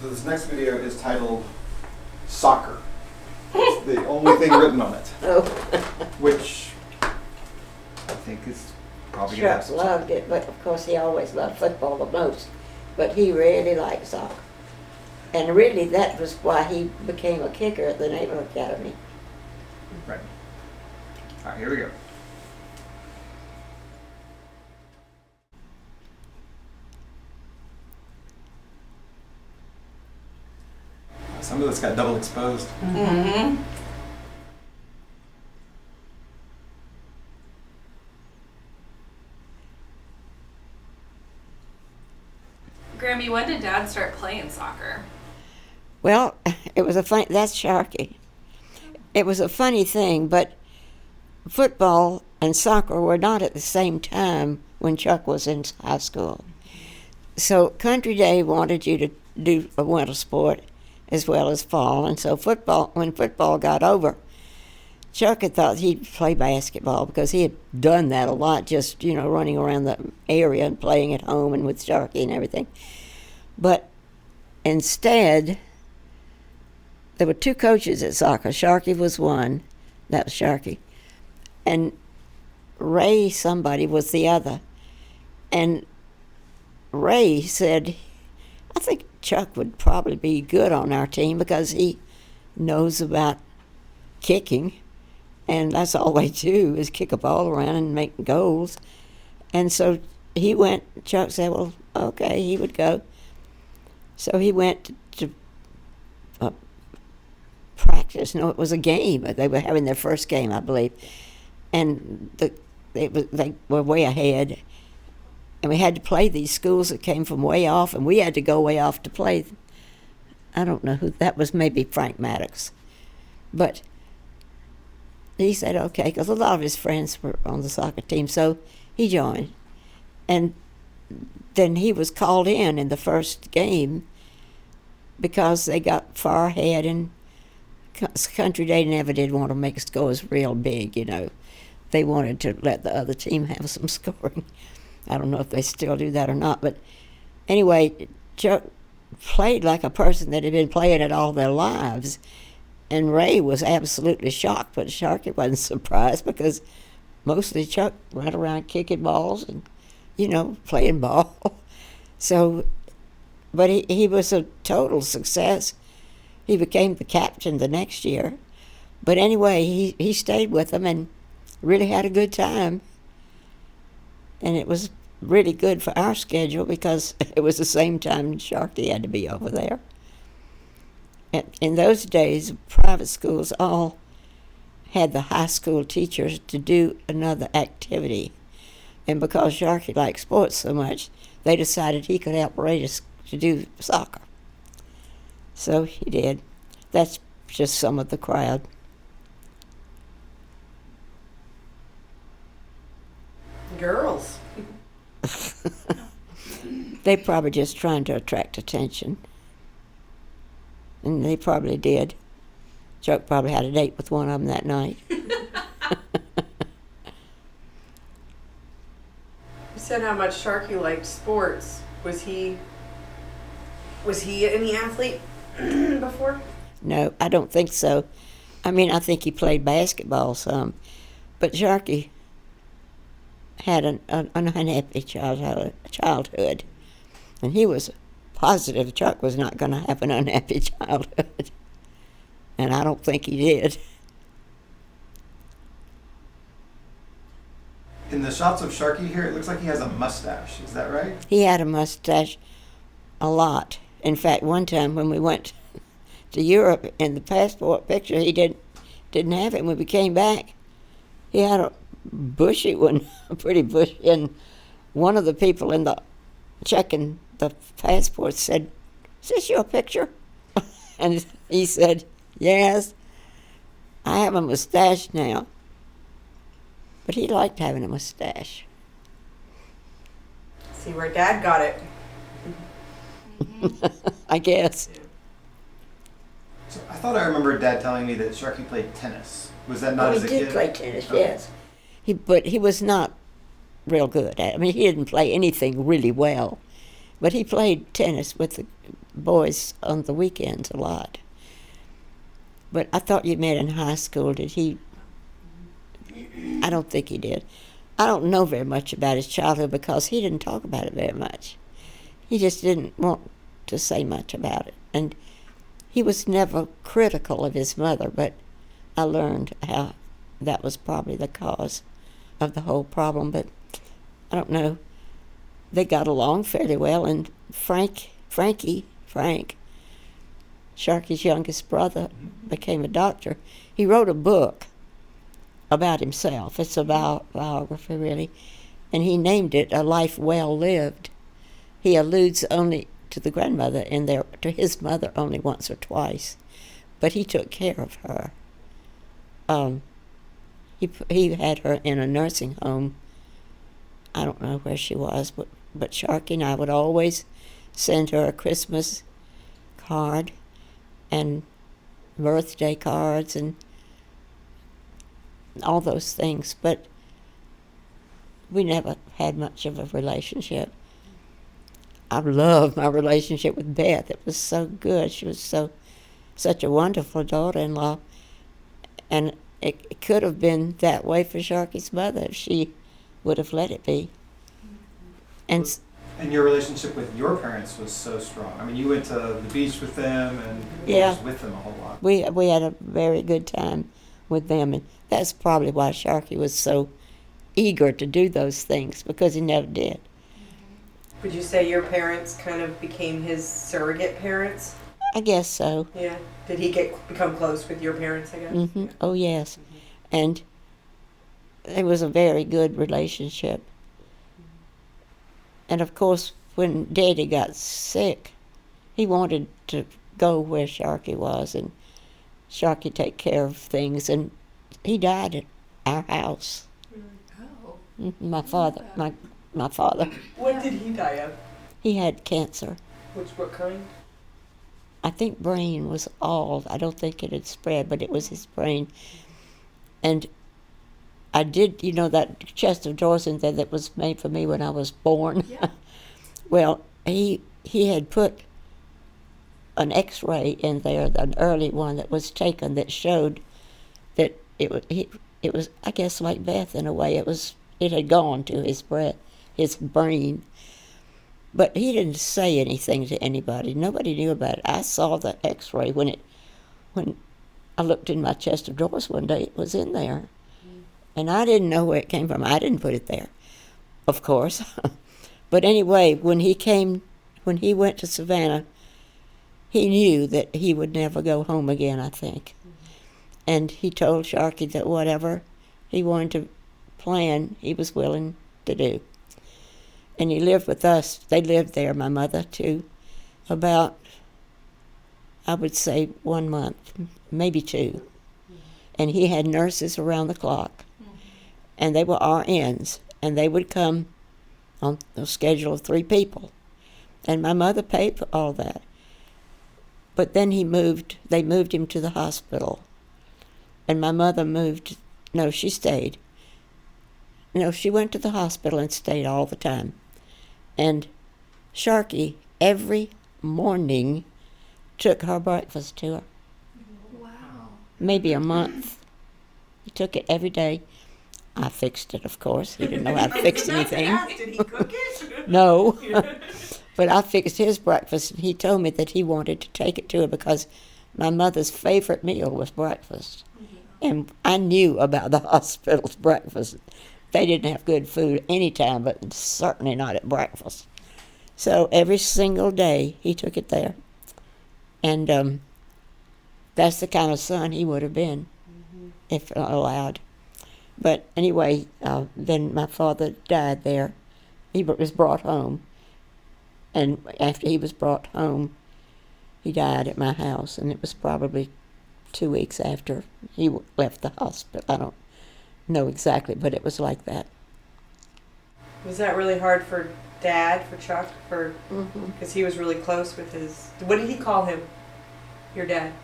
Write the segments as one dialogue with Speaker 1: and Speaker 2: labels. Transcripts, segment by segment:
Speaker 1: So this next video is titled Soccer. It's the only thing written on it.
Speaker 2: Oh,
Speaker 1: Which I think is probably going to have
Speaker 2: Chuck
Speaker 1: some.
Speaker 2: loved it, but of course he always loved football the most. But he really liked soccer. And really that was why he became a kicker at the Naval Academy.
Speaker 1: Right. All right, here we go. Some of this got double exposed.
Speaker 3: Mm-hmm. Grammy, when did Dad start playing soccer?
Speaker 2: Well, it was a funny, that's Sharky. It was a funny thing, but football and soccer were not at the same time when Chuck was in high school. So Country Day wanted you to do a winter sport as well as fall, and so when football got over, Chuck had thought he'd play basketball because he had done that a lot, just, running around the area and playing at home and with Sharky and everything. But instead, there were two coaches at soccer. Sharky was one, that was Sharky, and Ray somebody was the other. And Ray said, I think Chuck would probably be good on our team because he knows about kicking, and that's all they do is kick a ball around and make goals. And so Chuck said, well, okay, he would go. So he went to practice. No, it was a game. They were having their first game, I believe. And they were way ahead. And we had to play these schools that came from way off, and we had to go way off to play. I don't know who, that was maybe Frank Maddox. But he said, okay, because a lot of his friends were on the soccer team, so he joined. And then he was called in the first game because they got far ahead, and Country Day never did want to make scores real big, They wanted to let the other team have some scoring. I don't know if they still do that or not, but anyway, Chuck played like a person that had been playing it all their lives, and Ray was absolutely shocked, but Sharky wasn't surprised because mostly Chuck went around kicking balls and, playing ball. So, but he was a total success. He became the captain the next year. But anyway, he stayed with them and really had a good time. And it was really good for our schedule because it was the same time Sharky had to be over there. And in those days, private schools all had the high school teachers to do another activity. And because Sharky liked sports so much, they decided he could help Ray to do soccer. So he did. That's just some of the crowd.
Speaker 3: Girls.
Speaker 2: They probably just trying to attract attention. And they probably did. Chuck probably had a date with one of them that night.
Speaker 3: You said how much Sharky liked sports. Was he any athlete before?
Speaker 2: No, I don't think so. I think he played basketball some. But Sharky had an unhappy childhood. And he was positive Chuck was not going to have an unhappy childhood. And I don't think he did.
Speaker 1: In the shots of Sharky here, it looks like he has a mustache. Is that right?
Speaker 2: He had a mustache a lot. In fact, one time when we went to Europe, in the passport picture, he didn't have it. When we came back, he had a bushy one, pretty bushy. And one of the people in the checking the passport said, "Is this your picture?" And he said, "Yes, I have a mustache now." But he liked having a mustache.
Speaker 3: See where Dad got it.
Speaker 2: I guess.
Speaker 1: So I thought I remembered Dad telling me that Sharky played tennis. Was that not as a kid?
Speaker 2: He did play tennis,
Speaker 1: Okay.
Speaker 2: yes. But he was not real good at it. He didn't play anything really well. But he played tennis with the boys on the weekends a lot. But I thought you met in high school. Did he? I don't think he did. I don't know very much about his childhood because he didn't talk about it very much. He just didn't want to say much about it. And he was never critical of his mother, but I learned how that was probably the cause of the whole problem. But I don't know. They got along fairly well, and Frank, Sharky's youngest brother, became a doctor. He wrote a book about himself. It's a biography, really, and he named it A Life Well Lived. He alludes only to the grandmother in there, to his mother only once or twice, but he took care of her. He had her in a nursing home. I don't know where she was, but Sharky and I would always send her a Christmas card and birthday cards and all those things, but we never had much of a relationship. I loved my relationship with Beth. It was so good. She was such a wonderful daughter-in-law, and it could have been that way for Sharky's mother if she would have let it be. And
Speaker 1: your relationship with your parents was so strong. I mean, you went to the beach with them and
Speaker 2: yeah,
Speaker 1: was with them a whole lot.
Speaker 2: we had a very good time with them, and that's probably why Sharky was so eager to do those things, because he never did.
Speaker 4: Would you say your parents kind of became his surrogate parents?
Speaker 2: I guess so.
Speaker 4: Yeah. Did he become close with your parents, I guess?
Speaker 2: Mm-hmm. Yeah. Oh, yes. And it was a very good relationship. And of course, when Daddy got sick, he wanted to go where Sharky was, and Sharky take care of things, and he died at our house.
Speaker 3: Oh.
Speaker 2: My father.
Speaker 4: What did he die of?
Speaker 2: He had cancer.
Speaker 4: What kind?
Speaker 2: I think brain was all. I don't think it had spread, but it was his brain. And I did, that chest of drawers in there that was made for me when I was born.
Speaker 3: Yeah.
Speaker 2: Well, he had put an X-ray in there, an early one that was taken that showed that it was I guess like Beth in a way. It had gone to his brain. But he didn't say anything to anybody. Nobody knew about it. I saw the X-ray when I looked in my chest of drawers one day. It was in there. And I didn't know where it came from. I didn't put it there, of course. But anyway, when he went to Savannah, he knew that he would never go home again, I think. And he told Sharky that whatever he wanted to plan, he was willing to do. And he lived with us. They lived there, my mother too, about, I would say, 1 month, maybe 2. And he had nurses around the clock. And they were RNs, and they would come on a schedule of 3 people. And my mother paid for all that. But then they moved him to the hospital. And my mother she stayed. No, she went to the hospital and stayed all the time. And Sharky, every morning, took her breakfast to her.
Speaker 3: Wow.
Speaker 2: Maybe a month. He took it every day. I fixed it, of course. He didn't know how to fix anything.
Speaker 4: Did he cook it?
Speaker 2: No. But I fixed his breakfast, and he told me that he wanted to take it to her because my mother's favorite meal was breakfast. And I knew about the hospital's breakfast. They didn't have good food any time, but certainly not at breakfast. So every single day he took it there. And that's the kind of son he would have been, if allowed. But anyway, then my father died there. He was brought home. And after he was brought home, he died at my house. And it was probably 2 weeks after he left the hospital. I don't know exactly, but it was like that.
Speaker 4: Was that really hard for Dad, for Chuck? Because he was really close with his... What did he call him? Your dad?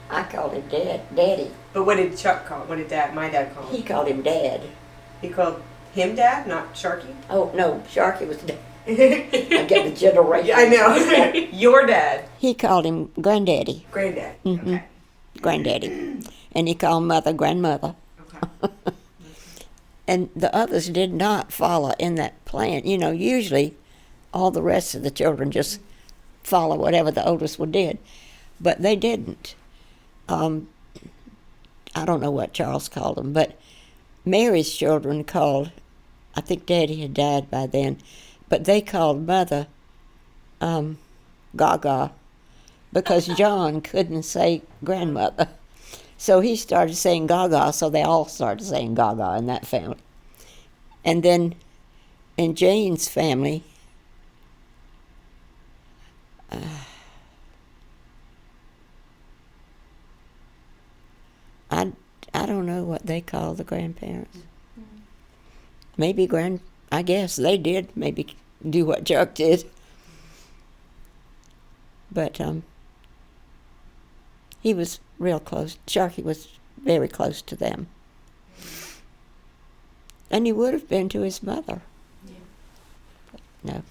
Speaker 2: I called him Daddy.
Speaker 4: But what did Chuck call him? What did my dad call him?
Speaker 2: He called him Dad.
Speaker 4: He called him Dad, not Sharky?
Speaker 2: Oh, no, Sharky was Dad. I get the generation.
Speaker 4: I know. Your dad.
Speaker 2: He called him Granddaddy.
Speaker 4: Granddad.
Speaker 2: Mm-hmm.
Speaker 4: Okay.
Speaker 2: Granddaddy. And he called Mother Grandmother.
Speaker 4: Okay.
Speaker 2: And the others did not follow in that plan. You know, usually all the rest of the children just follow whatever the oldest one did. But they didn't. I don't know what Charles called them, but Mary's children called, I think Daddy had died by then, but they called Mother Gaga because John couldn't say grandmother. So he started saying Gaga, so they all started saying Gaga in that family. And then in Jane's family, I don't know what they call the grandparents. Maybe I guess they did maybe do what Chuck did. But he was real close. Sharky was very close to them. And he would have been to his mother.
Speaker 3: Yeah.
Speaker 2: No.